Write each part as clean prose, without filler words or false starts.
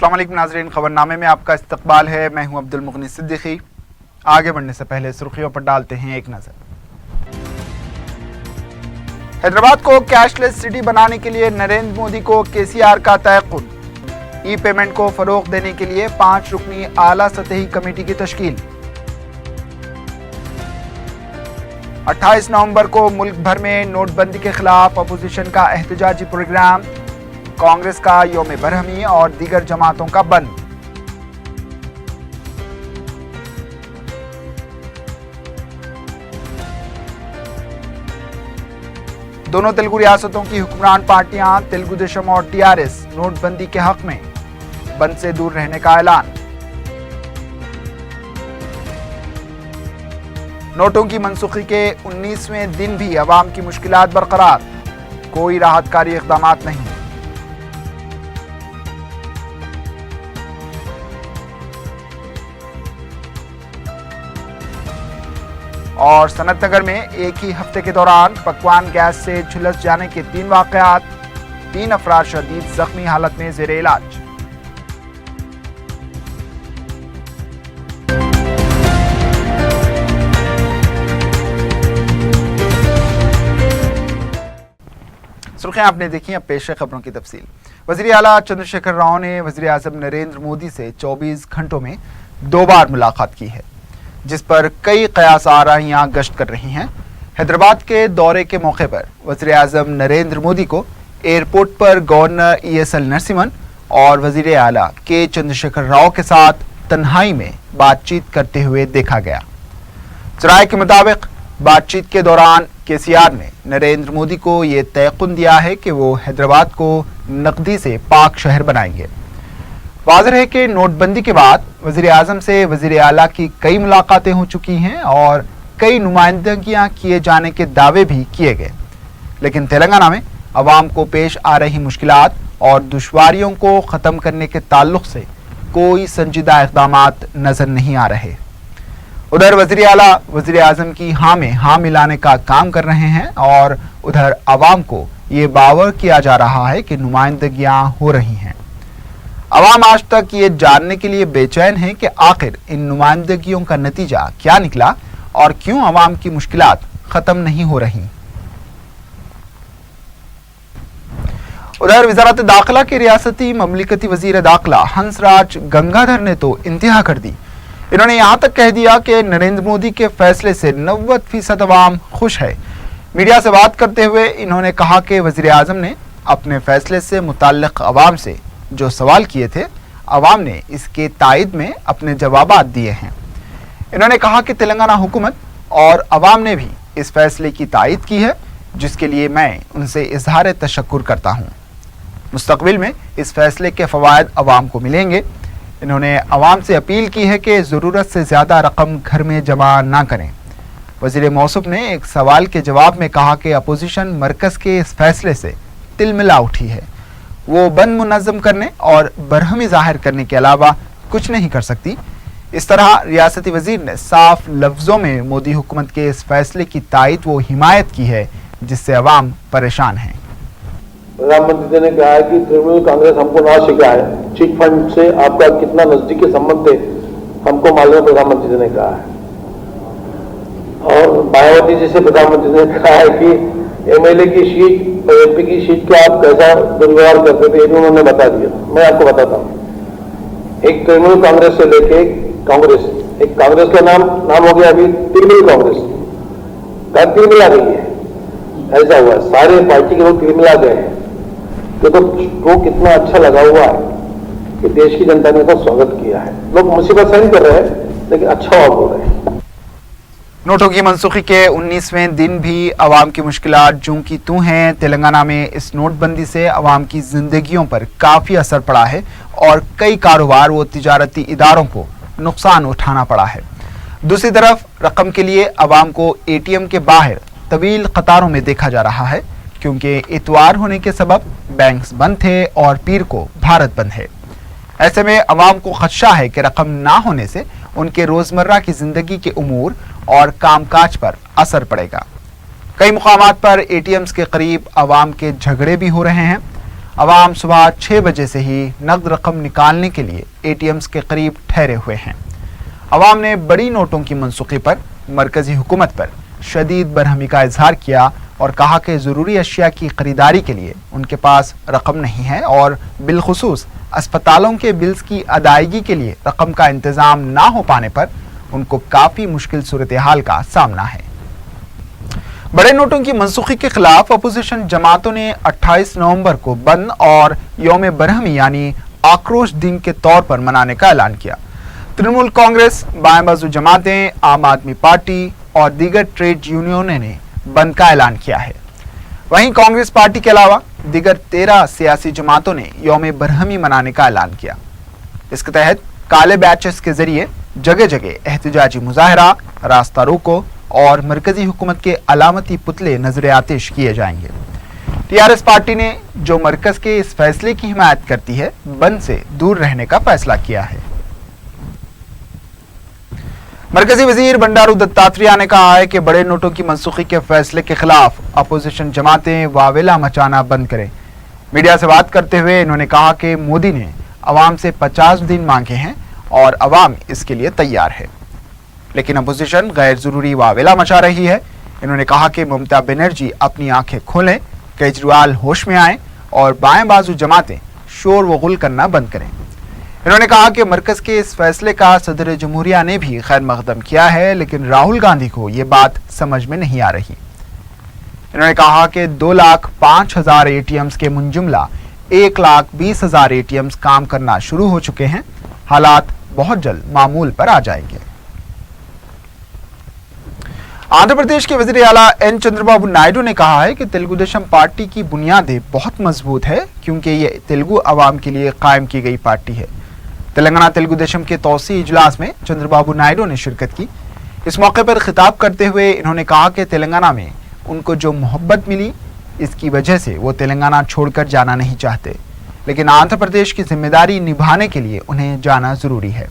अस्सलाम वालेकुम नाज़रीन, खबरनामे में आपका इस्तकबाल है। मैं हूं अब्दुल मुगनी सिद्दीकी। आगे बढ़ने से पहले सुर्खियों पर डालते हैं एक नज़र। हैदराबाद को कैशलेस सिटी बनाने के लिए नरेंद्र मोदी को केसीआर का तयक़ुन। ई पेमेंट को फरोग़ देने के लिए 5 रुकनी आला सतही कमेटी की तश्कील। 28 नवंबर को मुल्क भर में नोटबंदी के खिलाफ अपोजिशन का एहतजाजी प्रोग्राम। कांग्रेस का यौम बरहमी और दीगर जमातों का बंद। दोनों तेलुगु रियासतों की हुक्मरान पार्टियां तेलुगु देशम और टीआरएस नोटबंदी के हक में बंद से दूर रहने का ऐलान। नोटों की मनसूखी के 19वें दिन भी अवाम की मुश्किलात बरकरार, कोई राहतकारी इक़दाम नहीं। और सनत नगर में एक ही हफ्ते के दौरान पकवान गैस से झुलस जाने के 3 वाक़यात, 3 अफराद शदीद जख्मी हालत में ज़ेरे इलाज। सुर्खियां आपने देखी, अब पेश है खबरों की तफसील। वज़ीर आला चंद्रशेखर राव ने वज़ीर आज़म नरेंद्र मोदी से 24 घंटों में 2 बार मुलाकात की है, जिस पर कई क़यास आराइयाँ गश्त कर रही हैं। हैदराबाद के दौरे के मौके पर वज़ीर आज़म नरेंद्र मोदी को एयरपोर्ट पर गवर्नर ESL नरसिम्हन और वज़ीर आला के चंद्रशेखर राव के साथ तन्हाई में बातचीत करते हुए देखा गया। ज़राए के मुताबिक बातचीत के दौरान केसीआर ने नरेंद्र मोदी को ये तयक़ुन दिया है कि वो हैदराबाद को नकदी से पाक शहर बनाएंगे। वाज़ेह है कि नोटबंदी के बाद वज़ीर आज़म से वज़ीर आला की कई मुलाकातें हो चुकी हैं और कई नुमाइंदगियां किए जाने के दावे भी किए गए, लेकिन तेलंगाना में अवाम को पेश आ रही मुश्किलात और दुश्वारियों को ख़त्म करने के ताल्लुक़ से कोई संजीदा इक़दामात नज़र नहीं आ रहे। उधर वज़ीर आला वज़ीर आज़म की हाँ में हाँ मिलाने का काम कर रहे हैं और उधर अवाम को ये बावर किया जा रहा है कि नुमाइंदगियाँ हो रही हैं। अवाम आज तक ये जानने के लिए बेचैन है कि आखिर इन नुमाइंदगियों का नतीजा क्या निकला और क्यों अवाम की मुश्किलात ख़त्म नहीं हो रही। उधर वज़ारत दाखिला के रियासती ममलिकती वज़ीर दाखिला हंसराज गंगाधर ने तो इंतहा कर दी। इन्होंने यहाँ तक कह दिया कि नरेंद्र मोदी के फैसले से 90% अवाम खुश है। मीडिया से बात करते हुए इन्होंने कहा कि वज़ीर आज़म ने अपने फैसले से मुताल्लिक़ अवाम से जो सवाल किए थे, अवाम ने इसके तायद में अपने जवाबात दिए हैं। इन्होंने कहा कि तेलंगाना हुकूमत और अवाम ने भी इस फैसले की तायद की है, जिसके लिए मैं उनसे इज़हार तशक्कुर करता हूँ। मुस्तक़बिल में इस फैसले के फ़वाइद अवाम को मिलेंगे। इन्होंने अवाम से अपील की है कि ज़रूरत से ज़्यादा रकम घर में जमा ना करें। वज़ीर मौसूफ ने एक सवाल के जवाब में कहा कि अपोजिशन मरकज़ के इस फैसले से तिलमिला उठी है। वो बंद मुनज़्ज़म करने और बरहमी ज़ाहिर करने के अलावा कुछ नहीं कर सकती। इस तरह रियासती वज़ीर ने साफ लफ्ज़ों में मोदी हुकूमत के इस फैसले की तायद व हिमायत की है, जिससे अवाम परेशान हैं। प्रधानमंत्री ने कहा है कि तृणमूल कांग्रेस हमको ना सिखाए, चिट फंड से आपका कितना नजदीकी संबंध थे हमको मालूम है, प्रधानमंत्री जी ने कहा है। और मायावती जी से प्रधानमंत्री ने कहा है कि MLA की सीट और MP की सीट का आप कैसा दुर्व्यवहार करते थे, ये भी उन्होंने बता दिया। मैं आपको बताता हूँ, एक तृणमूल कांग्रेस से लेके कांग्रेस, एक कांग्रेस का नाम हो गया अभी तृणमूल कांग्रेस, तिलमिला गई है, ऐसा हुआ है। सारे पार्टी के लोग तिलमिला गए हैं। तो वो कितना अच्छा लगा हुआ है कि देश की जनता ने इसका स्वागत किया है। लोग मुसीबत सहन कर रहे हैं, लेकिन अच्छा हुआ बोल रहे हैं। नोटों की मनसूखी के 19वें दिन भी अवाम की मुश्किलात जूं की तूं हैं। तेलंगाना में इस नोटबंदी से अवाम की जिंदगियों पर काफ़ी असर पड़ा है और कई कारोबार व तिजारती इदारों को नुकसान उठाना पड़ा है। दूसरी तरफ रकम के लिए अवाम को ATM के बाहर तवील कतारों में देखा जा रहा है, क्योंकि इतवार होने के सबब बैंक्स बंद थे और पीर को भारत बंद है। ऐसे में अवाम को खदशा है कि रकम ना होने से उनके रोज़मर्रा की ज़िंदगी के उमूर और कामकाज पर असर पड़ेगा। कई मुकामात पर ATMs के करीब अवाम के झगड़े भी हो रहे हैं। अवाम सुबह 6 बजे से ही नकद रकम निकालने के लिए ATMs के करीब ठहरे हुए हैं। अवाम ने बड़ी नोटों की मनसूखी पर मरकजी हुकूमत पर शदीद बरहमी का इजहार किया और कहा कि ज़रूरी अशिया की खरीदारी के लिए उनके पास रकम नहीं है और बिलखुसूस अस्पतालों के बिल्स की अदायगी के लिए रकम का इंतज़ाम ना हो पाने पर उनको काफ़ी मुश्किल सूरत हाल का सामना है। बड़े नोटों की मनसूखी के खिलाफ अपोजिशन जमातों ने 28 नवंबर को बंद और यौम बरहमी यानी आक्रोश दिन के तौर पर मनाने का ऐलान किया। तृणमूल कांग्रेस, बाएं बाजू जमातें, आम आदमी पार्टी और दीगर ट्रेड यूनियनों ने बंद का ऐलान किया है। वहीं कांग्रेस पार्टी के अलावा दीगर 13 सियासी जमातों ने यौम बरहमी मनाने का ऐलान किया। इसके तहत काले बैचेस के जरिए जगह जगह एहतजाजी मुजाहरा, रास्ता रोको और मरकजी हुकूमत के अलामती पुतले नजर आतिश किए जाएंगे। TRS पार्टी ने, जो मरकज के इस फैसले की हिमायत करती है, बंद से दूर रहने का फैसला किया है। मरकजी वजीर बंडारू दत्तात्रेय ने कहा है कि बड़े नोटों की मनसूखी के फैसले के खिलाफ अपोजिशन जमातें वावेला मचाना बंद करें। मीडिया से बात करते हुए इन्होंने कहा कि मोदी ने अवाम से 50 दिन मांगे हैं और अवाम इसके लिए तैयार है, लेकिन अपोजिशन गैर जरूरी वावेला मचा रही है। इन्होंने कहा कि ममता बनर्जी अपनी आंखें खोलें, केजरीवाल होश में आए और बाएं बाजू जमातें शोर व गुल करना बंद करें। इन्होंने कहा कि मरकज के इस फैसले का सदर जमहूरिया ने भी खैर मकदम किया है, लेकिन राहुल गांधी को ये बात समझ में नहीं आ रही। इन्होंने कहा कि 2,05,000 ATMs के मुंजुमला 1,20,000 ATMs काम करना शुरू हो चुके हैं। हालात बहुत जल्द मामूल पर आ जाएंगे। आंध्र प्रदेश के वजीर आला N चंद्रबाबू नायडू ने कहा है कि तेलुगु देशम पार्टी की बुनियादें बहुत मजबूत है, क्योंकि ये तेलुगु अवाम के लिए कायम की गई पार्टी है। तेलंगाना तेलुगु देशम के तौसी इजलास में चंद्रबाबू नायडू ने शिरकत की। इस मौके पर खिताब करते हुए इन्होंने कहा कि तेलंगाना में उनको जो मोहब्बत मिली, इसकी वजह से वो तेलंगाना छोड़कर जाना नहीं चाहते, लेकिन आंध्र प्रदेश की जिम्मेदारी निभाने के लिए उन्हें जाना जरूरी है।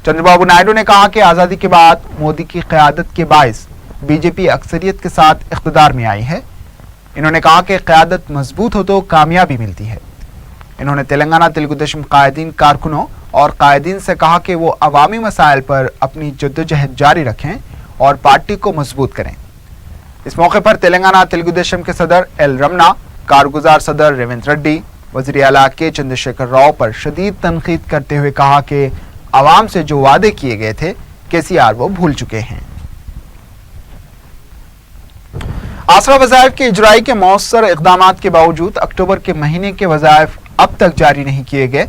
चंद्रबाबू नायडू ने कहा कि आज़ादी के बाद मोदी की क़यादत के बायस बीजेपी अक्सरियत के साथ इख्तिदार में आई है। इन्होंने कहा कि क़यादत मजबूत हो तो कामयाबी मिलती है। इन्होंने तेलंगाना तेलुगु देशम कायदीन कारकुनों और कायदीन से कहा कि वो अवामी मसाइल पर अपनी जद्दोजहद जारी रखें और पार्टी को मजबूत करें। इस मौके पर तेलंगाना तेलुगु देशम के सदर L रमना, कारगुजार सदर रेवंत रेड्डी, वज़ीर आला K चंद्रशेखर राव पर शदीद तनकीद करते हुए कहा कि अवाम से जो वादे किए गए थे KCR वो भूल चुके हैं। आसरा वज़ाइफ के इजराई के मौसर इक़दामात के बावजूद अक्टूबर के महीने के वज़ाइफ अब तक जारी नहीं किए गए।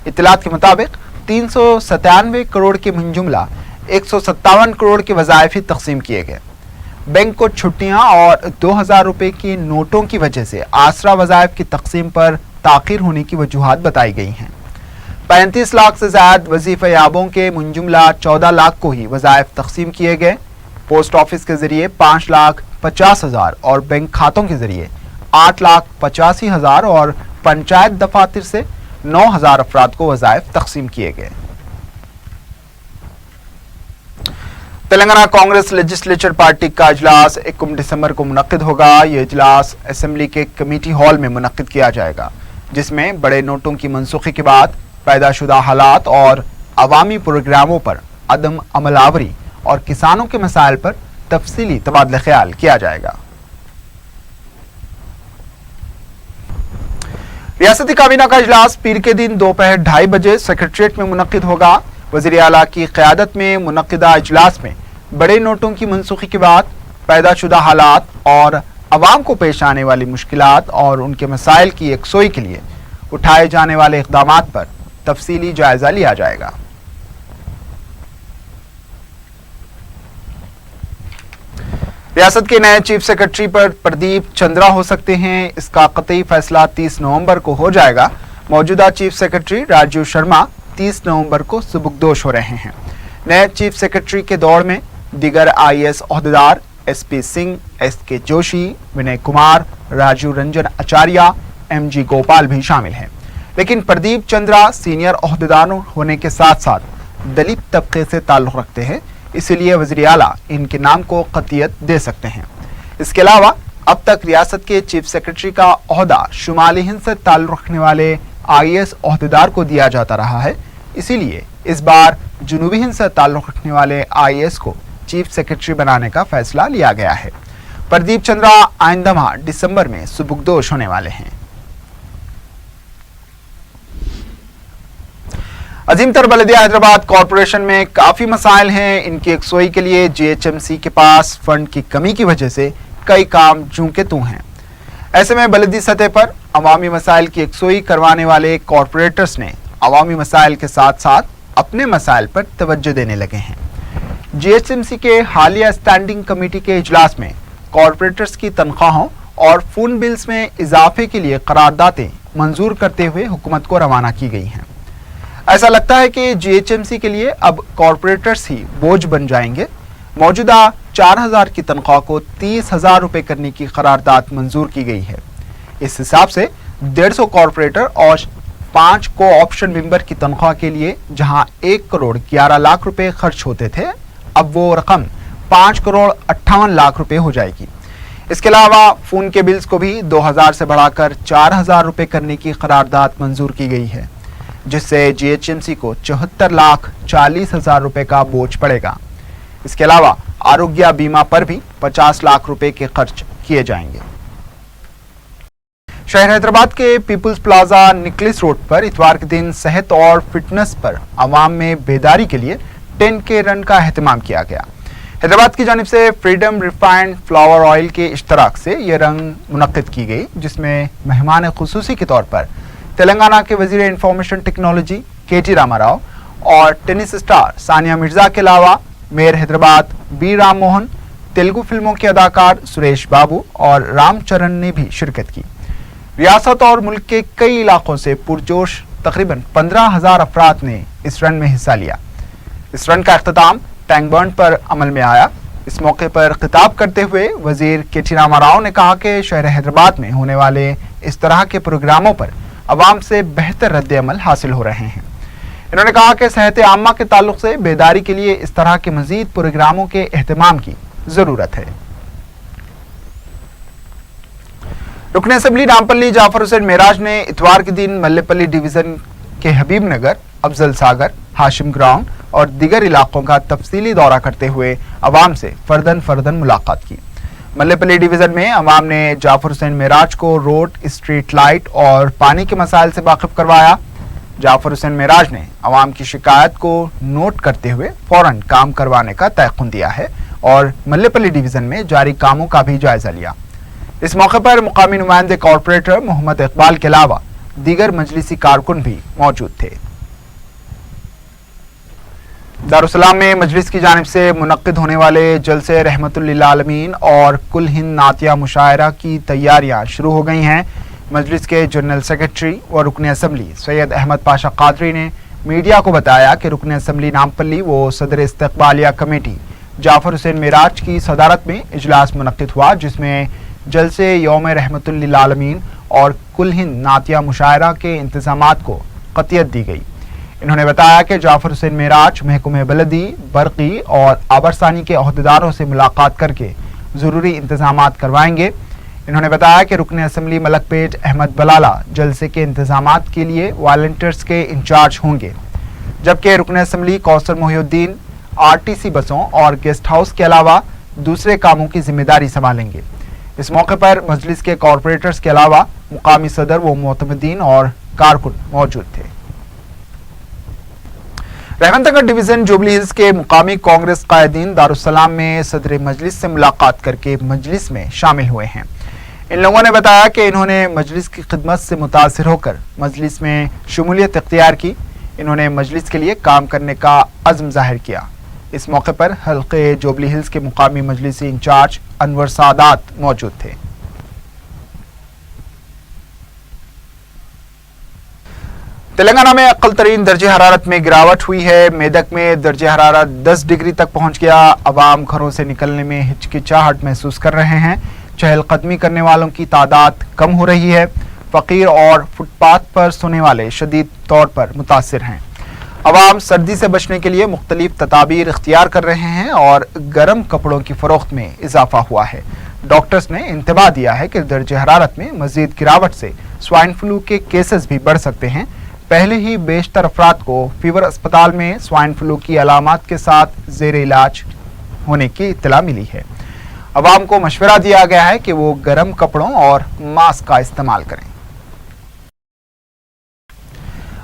इत्तलात के मुताबिक 397 करोड़ के मुंजुमला 157 करोड़ के वज़ाइफ ही तकसीम किए गए। बैंक को छुट्टियां और 2000 रुपए के नोटों की वजह से आसरा वज़ाइफ की तकसीम पर ताख़ीर होने की वजूहात बताई गई हैं। 35 लाख से ज़्यादा वजीफ़ा याबों के मुंजुमला 14 लाख को ही वज़ाइफ तकसीम किए गए। पोस्ट ऑफिस के जरिए 5,50,000 और बैंक खातों के जरिए 8,85,000 और पंचायत दफातर से 9,000 अफराद को वज़ाइफ तकसीम किए गए। तेलंगाना कांग्रेस लेजिस्लेचर पार्टी का इजलास 1 दिसंबर को मुनक्किद होगा। ये इजलास असेंबली के कमेटी हॉल में मुनक्किद किया जाएगा, जिसमें बड़े नोटों की मनसूखी के बाद पैदाशुदा हालात और अवामी प्रोग्रामों पर अदम अमलावरी और किसानों के मसाइल पर तफसीली तबादला ख्याल किया जाएगा। रियासती काबीना का इजलास पीर के दिन दोपहर 2:30 बजे सेक्रेटरीट में मुनक्किद होगा। वज़ीर आला की क़यादत में मुनक्किदा इजलास में बड़े नोटों की मनसूखी के बाद पैदाशुदा हालात और अवाम को पेश आने वाली मुश्किलात और उनके मसाइल की यकसोई के लिए उठाए जाने वाले इक़दामात पर तफसीली जायजा लिया जाएगा। रियासत के नए चीफ सेक्रेटरी पर प्रदीप चंद्रा हो सकते हैं। इसका कतई फैसला 30 नवंबर को हो जाएगा। मौजूदा चीफ सेक्रेटरी राजीव शर्मा 30 नवंबर को सुबुकदोश हो रहे हैं। नए चीफ सेक्रेटरी के दौर में दीगर IAS ओहदेदार SP Singh, SK Joshi, Vinay Kumar, Rajiv Ranjan आचार्य, MG गोपाल भी शामिल हैं। लेकिन प्रदीप चंद्रा सीनियर ओहदेदार होने के साथ साथ दलित तबके से ताल्लुक़ रखते हैं, इसलिए वज़ीर आला इनके नाम को क़तियत दे सकते हैं। इसके अलावा अब तक रियासत के चीफ सेक्रेटरी का ओहदा शुमाली हिंद से ताल्लुक़ रखने वाले IAS ओहदेदार को दिया जाता रहा है। इसीलिए इस बार जनूबी हिंद से ताल्लुक़ रखने वाले IAS को चीफ सेक्रेटरी बनाने का फैसला लिया गया है। प्रदीप चंद्रा आइंदा माह दिसंबर में सुबुकदोश होने वाले हैं। अजीमतर बल्दिया हैदराबाद कॉरपोरेशन में काफ़ी मसाइल हैं। इनकी यकसोई के लिए GHMC के पास फंड की कमी की वजह से कई काम जूं के तूं हैं। ऐसे में बल्दी सतह पर अवामी मसाइल की यकसोई करवाने वाले कॉरपोरेटर्स ने अवामी मसाइल के साथ साथ अपने मसाइल पर तवज्जो देने लगे हैं। GHMC के हालिया स्टैंडिंग कमेटी के इजलास में कॉरपोरेटर्स की तनख्वाहों और फोन बिल्स में इजाफे के लिए करारदादें मंजूर करते हुए हुकूमत को रवाना की गई हैं। ऐसा लगता है कि GHMC के लिए अब कॉरपोरेटर्स ही बोझ बन जाएंगे। मौजूदा 4,000 की तनख्वाह को 30,000 रुपये करने की करारदाद मंजूर की गई है। इस हिसाब से 150 कॉरपोरेटर और 5 को ऑप्शन मेंबर की तनख्वाह के लिए जहां 1 करोड़ 11 लाख रुपए खर्च होते थे, अब वो रकम 5 करोड़ 58 लाख रुपए हो जाएगी। इसके अलावा फोन के बिल्स को भी 2,000 से बढ़ाकर 4,000 रुपये करने की करारदाद मंजूर की गई है, जिससे GHMC को 74,40,000 रुपये का बोझ पड़ेगा। इसके अलावा आरोग्य बीमा पर भी 50 लाख रुपए के खर्च किए जाएंगे। शहर हैदराबाद के पीपुल्स प्लाजा निकलिस रोड पर इतवार के दिन सेहत और फिटनेस पर आवाम में बेदारी के लिए 10K रन का एहतमाम किया गया। हैदराबाद की जानिब से फ्रीडम रिफाइंड फ्लावर ऑयल के इश्तराक से यह रंग मुनक्किद की गई, जिसमें मेहमान खुसूसी के तौर पर तेलंगाना के वजीर इंफॉर्मेशन टेक्नोलॉजी KT रामाराव और टेनिस स्टार सानिया मिर्जा के अलावा मेयर हैदराबाद B राम मोहन, तेलुगु फिल्मों के अदाकार सुरेश बाबू और रामचरण ने भी शिरकत की। रियासत और मुल्क के कई इलाकों से पुरजोश तकरीबन 15,000 अफराद ने इस रन में हिस्सा लिया। इस रन का इख्तिताम टैंक बर्न पर अमल में आया। इस मौके पर खिताब करते हुए वजीर KT रामाराव ने कहा कि शहर हैदराबाद में होने वाले इस तरह के प्रोग्रामों पर अवाम से बेहतर रद्द अमल हासिल हो रहे हैं। इन्होंने कहा कि सेहत आम्मा के ताल्लुक से बेदारी के लिए इस तरह के मजीद प्रोग्रामों के एहतमाम की जरूरत है। रुकन असम्बली नामपल्ली जाफर हुसैन मेराज ने इतवार के दिन मल्लेपल्ली डिवीजन के हबीब नगर, अफजल सागर, हाशिम ग्राउंड और दीगर इलाकों का तफसीली दौरा करते हुए अवाम से फर्दन मुलाकात की। मल्लेपल्ली डिवीजन में अवाम ने जाफर हुसैन मेराज को रोड, स्ट्रीट लाइट और पानी के मसाइल से वाकिफ करवाया। जाफर हुसैन मेराज ने अवाम की शिकायत को नोट करते हुए फौरन काम करवाने का तयक़ुन दिया है और मल्लेपल्ली डिवीजन में जारी कामों का भी जायजा लिया। इस मौके पर मुकामी नुमाइंदे कॉरपोरेटर मोहम्मद इकबाल के अलावा दीगर मजलिसी कारकुन भी मौजूद थे। दारुसलाम में मजलिस की जानिब से मुनक्किद होने वाले जलसे रहमतुल लिल आलमीन और कुल हिंद नातिया मुशायरा की तैयारियां शुरू हो गई हैं। मजलिस के जनरल सेक्रेटरी और रुकन असम्बली सैयद अहमद पाशा कादरी ने मीडिया को बताया कि रुकन असम्बली नामपल्ली व सदर इस्तकबालिया कमेटी जाफर हुसैन मेराज की सदारत में इजलास मुनक्किद हुआ, जिसमें जलसे यौम रहमतुल लिल आलमीन और कुल हिंद नातिया मुशायरा के इंतजामात को क़तियत दी गई। इन्होंने बताया कि जाफर हुसैन मेराज महकमे बलदी, बरकी और आबरसानी के अहदेदारों से मुलाकात करके ज़रूरी इंतजामात करवाएंगे। इन्होंने बताया कि रुकन असम्बली मलकपेट अहमद बलाला जलसे के इंतजामात के लिए वॉलंटियर्स के इंचार्ज होंगे, जबकि रुकन असम्बली कौसर मोहिउद्दीन RTC बसों और गेस्ट हाउस के अलावा दूसरे कामों की जिम्मेदारी संभालेंगे। इस मौके पर मजलिस के कॉरपोरेटर्स के अलावा मुकामी सदर व मोतमदीन और कारकुन मौजूद थे। रहमतनगर डिवीजन जुबली हिल्स के मुकामी कांग्रेस कायदीन दारुसलाम में सदर मजलिस से मुलाकात करके मजलिस में शामिल हुए हैं। इन लोगों ने बताया कि इन्होंने मजलिस की खिदमत से मुतासिर होकर मजलिस में शमूलियत इख्तियार की। इन्होंने मजलिस के लिए काम करने का अज़्म जाहिर किया। इस मौके पर हल्के जुबली हिल्स के मुकामी मजलिसी इंचार्ज अनवर सादात मौजूद थे। तेलंगाना में अक्ल तरीन दर्जे हरारत में गिरावट हुई है। मेदक में दर्जे हरारत 10 डिग्री तक पहुंच गया। अवाम घरों से निकलने में हिचकिचाहट महसूस कर रहे हैं। चहलकदमी करने वालों की तादाद कम हो रही है। फकीर और फुटपाथ पर सोने वाले शदीद तौर पर मुतासिर हैं। अवाम सर्दी से बचने के लिए मुख्तलिफ तदाबीर इख्तियार कर रहे हैं और गर्म कपड़ों की फरोख्त में इजाफा हुआ है। डॉक्टर्स ने इंतबाह दिया है कि दर्जे हरारत में मजीद गिरावट से स्वाइन फ्लू के केसेस भी बढ़ सकते हैं। पहले ही बेशतर अफराद को फीवर अस्पताल में स्वाइन फ्लू की अलामात के साथ जेर इलाज होने की इत्तला मिली है। अवाम को मशवरा दिया गया है कि वो गर्म कपड़ों और मास्क का इस्तेमाल करें।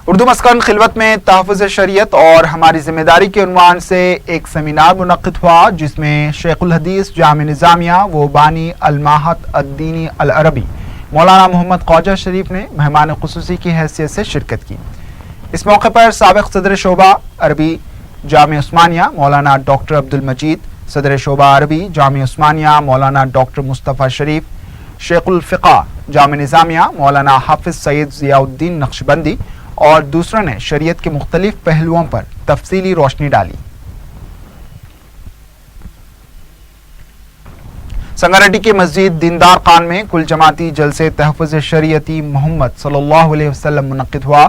उर्दू मस्कन खिलवत में तहफ़्फ़ुज़ शरीयत और हमारी जिम्मेदारी के उन्वान से एक सेमिनार मुनक़्क़िद हुआ, जिसमें शेखुल हदीस जामे निज़ामिया व बानी अल-माहद अद-दीनी अल-अरबी मौलाना मोहम्मद ख्वाजा शरीफ ने मेहमान ख़ुसूसी की हैसियत से शिरकत की। इस मौके पर साबिक़ सदर शोबा अरबी जामे उस्मानिया मौलाना डॉक्टर अब्दुल मजीद, सदर शोबा अरबी जामे उस्मानिया मौलाना डॉक्टर मुस्तफ़ा शरीफ, शेखुल फ़िक़ा जामे निज़ामिया मौलाना हाफिज़ सैयद ज़ियाउद्दीन नक्शबंदी और दूसरों ने शरीयत के मुख्तलिफ पहलुओं पर तफसीली रोशनी डाली। संगारेड्डी के मस्जिद दीनदार खान में कुल जमाती जलसे तहफ़्फ़ुज़ शरीयती मोहम्मद सल्लल्लाहु अलैहि वसल्लम मुनक़्क़िद हुआ।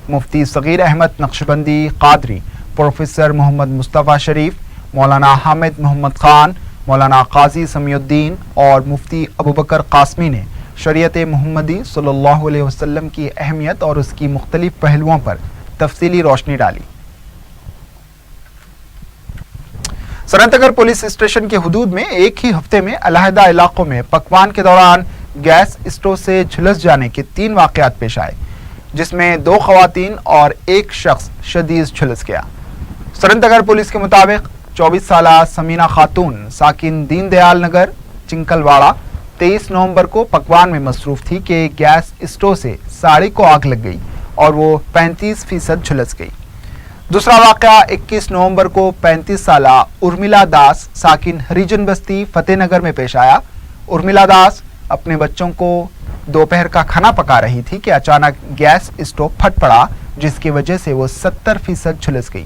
मुफ्ती सगीर अहमद नक्शबंदी क़ादरी, प्रोफेसर मोहम्मद मुस्तफ़ा शरीफ, मौलाना हामिद मोहम्मद खान, मौलाना काजी समीउद्दीन और मुफ्ती अबू बकर कासमी ने शरीयत मोहम्मदी सल्लल्लाहु अलैहि वसल्लम की अहमियत और उसकी मुख्तलिफ पहलुओं पर तफसीली रोशनी डाली। सरनतगर पुलिस स्टेशन के हुदूद में एक ही हफ्ते में अलहदा इलाकों में पकवान के दौरान गैस स्टोव से झुलस जाने के 3 वाक़यात पेश आए, जिसमें 2 ख़वातीन और 1 शख्स शदीद झुलस गया। सरनतगर पुलिस के मुताबिक 24 साला समीना खातून साकिन दीन दयाल नगर चिंकलवाड़ा 23 नवंबर को पकवान में मसरूफ थी कि गैस स्टोव से साड़ी को आग लग गई और वो 35% झुलस गई। दूसरा वाक़या 21 नवंबर को 35 साला उर्मिला दास साकिन हरिजन बस्ती फतेहनगर में पेश आया। उर्मिला दास अपने बच्चों को दोपहर का खाना पका रही थी कि अचानक गैस स्टोव फट पड़ा, जिसकी वजह से वो 70% झुलस गई।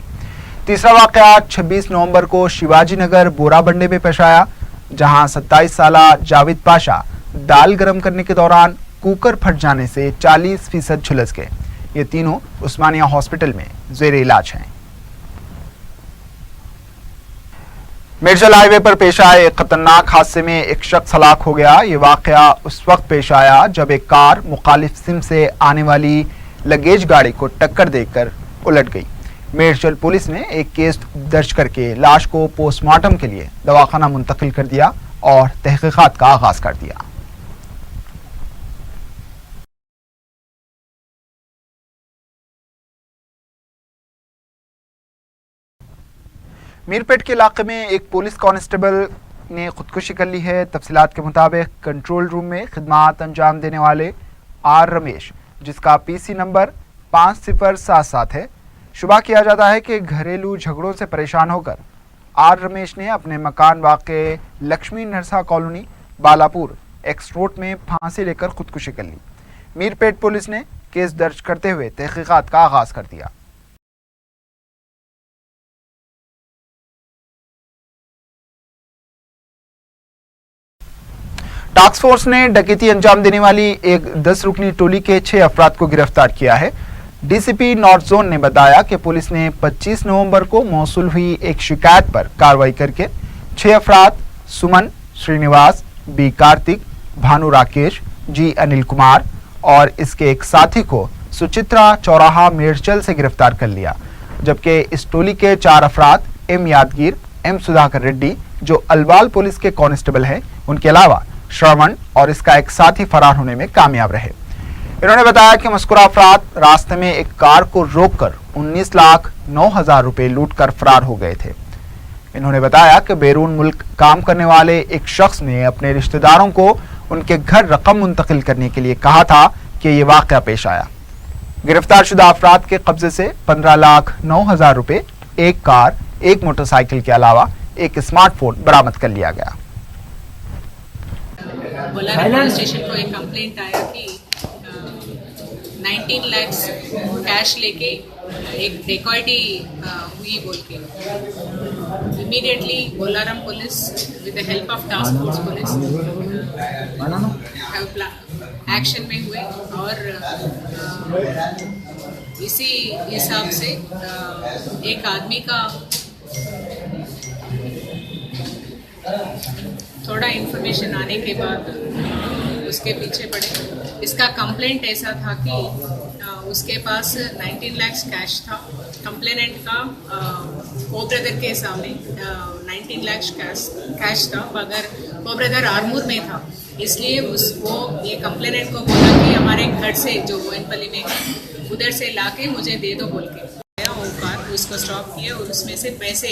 तीसरा वाक़या 26 नवंबर को शिवाजी नगर बोराबंडे में पेश आया, जहां 27 साला जावेद पाशा दाल गर्म करने के दौरान कुकर फट जाने से 40% झुलस गए। ये तीनों उस्मानिया हॉस्पिटल में जेर इलाज हैं। मिर्जल हाईवे पर पेश आए एक खतरनाक हादसे में एक शख्स हलाक हो गया। ये वाकया उस वक्त पेश आया जब एक कार मुखालिफ सिम से आने वाली लगेज गाड़ी को टक्कर देकर उलट गई। मेरचल पुलिस ने एक केस दर्ज करके लाश को पोस्टमार्टम के लिए दवाखाना मुंतकिल कर दिया और तहकीकात का आगाज कर दिया। मीरपेट के इलाके में एक पुलिस कांस्टेबल ने खुदकुशी कर ली है। तफसीलात के मुताबिक कंट्रोल रूम में खिदमात अंजाम देने वाले आर रमेश, जिसका पीसी नंबर 5077 है, शुबा किया जाता है कि घरेलू झगड़ों से परेशान होकर आर रमेश ने अपने मकान वाक़े Lakshmi Narsa colony Balapur x road में फांसी लेकर खुदकुशी कर ली। मीरपेट पुलिस ने केस दर्ज करते हुए तहकीकात का आगाज कर दिया। टास्क फोर्स ने डकैती अंजाम देने वाली एक 10 रुकनी टोली के 6 अफराद को गिरफ्तार किया है। डीसीपी नॉर्थ जोन ने बताया कि पुलिस ने 25 नवंबर को मौसूल हुई एक शिकायत पर कार्रवाई करके 6 अफराद सुमन, श्रीनिवास, बी कार्तिक, भानु राकेश, जी अनिल कुमार और इसके एक साथी को सुचित्रा चौराहा मेरचल से गिरफ्तार कर लिया, जबकि इस टोली के 4 अफराद एम यादगीर, एम सुधाकर रेड्डी जो अलवाल पुलिस के कांस्टेबल हैं, उनके अलावा श्रवण और इसका एक साथी फरार होने में कामयाब रहे। इन्होंने बताया कि मस्कुरा अफराद रास्ते में एक कार को रोककर 19,09,000 रुपए लूटकर फरार हो गए थे। इन्होंने बताया कि बैरून मुल्क काम करने वाले एक शख्स ने अपने रिश्तेदारों को उनके घर रकम मुंतकिल करने के लिए कहा था कि ये वाक़या पेश आया। गिरफ्तार शुदा अफराद के कब्जे से 15,09,000 रुपए, एक कार, एक मोटरसाइकिल के अलावा एक स्मार्टफोन बरामद कर लिया गया। बोलारा स्टेशन को एक कंप्लेंट आया कि 19 lakhs कैश लेके एक डेकॉइटी हुई बोल के immediately Bolarum police with the help of task force police action में हुए और इसी हिसाब से एक आदमी का थोड़ा इन्फॉर्मेशन आने के बाद उसके पीछे पड़े। इसका कंप्लेंट ऐसा था कि उसके पास 19 लाख कैश था। कंप्लेनेंट का को ब्रदर के सामने 19 लाख कैश था, मगर को ब्रदर आर्मूर में था, इसलिए वो ये कंप्लेनेंट को बोला कि हमारे घर से जो बोयनपल्ली में है उधर से लाके मुझे दे दो बोल के। वो कार उसको स्टॉप किया और उसमें से पैसे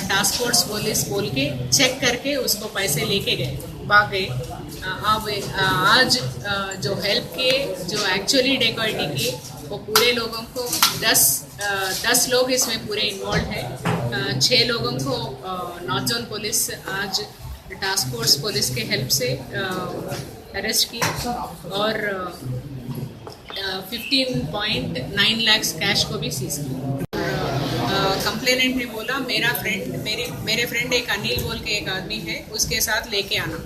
टास्क फोर्स पुलिस बोल के चेक करके उसको पैसे लेके गए, भाग गए। अब आज जो हेल्प किए, जो एक्चुअली डेकॉइटी किए, वो पूरे लोगों को 10 लोग इसमें पूरे इन्वॉल्व है। 6 लोगों को नॉर्थ जोन पुलिस आज टास्क फोर्स पुलिस के हेल्प से अरेस्ट किया और 15.9 लाख कैश को भी सीज किया। कंप्लेनेंट ने बोला मेरे फ्रेंड एक अनिल बोल के एक आदमी है, उसके साथ लेके आना,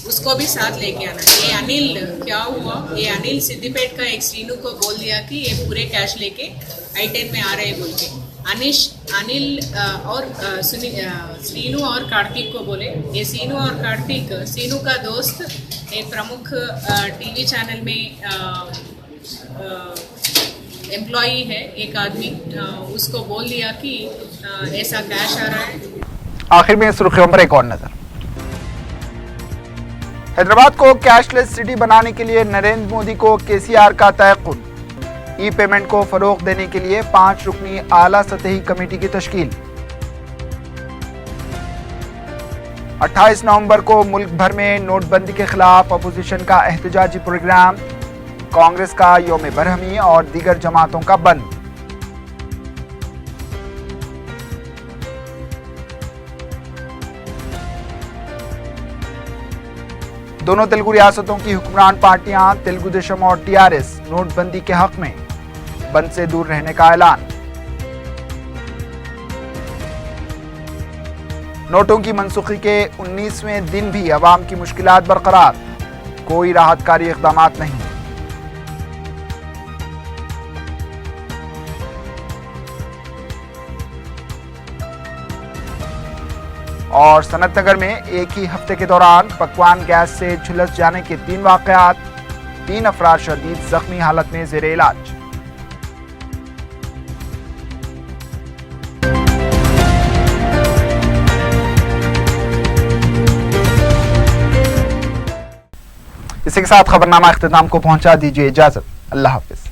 उसको भी साथ लेके आना। ये अनिल क्या हुआ, ये अनिल सिद्दीपेट का एक श्रीनू को बोल दिया कि ये पूरे कैश लेके I-10 में आ रहे बोल के। अनिल और श्रीनू और कार्तिक को बोले। ये सीनू और कार्तिक, सीनू का दोस्त एक प्रमुख टीवी चैनल में एम्प्लॉई है एक आदमी, उसको बोल दिया कि ऐसा कैश आ रहा है। आखिर में सुर्खियों पर एक और नजर। हैदराबाद को कैशलेस सिटी बनाने के लिए नरेंद्र मोदी को केसीआर का तयक्कुन। ई पेमेंट को फरोग देने के लिए 5 रुकनी आला सतही कमेटी की तश्कील। 28 नवंबर को मुल्क भर में नोटबंदी के खिलाफ अपोजिशन का एहतजाजी प्रोग्राम। कांग्रेस का यौम बरहमी और दीगर जमातों का बंद। दोनों तेलुगु रियासतों की हुक्मरान पार्टियां तेलुगु देशम और टीआरएस नोटबंदी के हक में बंद से दूर रहने का ऐलान। नोटों की मनसूखी के 19वें दिन भी अवाम की मुश्किलात बरकरार, कोई राहतकारी इक़दामात नहीं। और सनतनगर में एक ही हफ्ते के दौरान पकवान गैस से झुलस जाने के 3 वाक़यात, 3 अफराद शदीद जख्मी हालत में ज़ेरे इलाज। इसी के साथ खबरनामा इख्तिताम को पहुंचा। दीजिए इजाजत। अल्लाह हाफिज।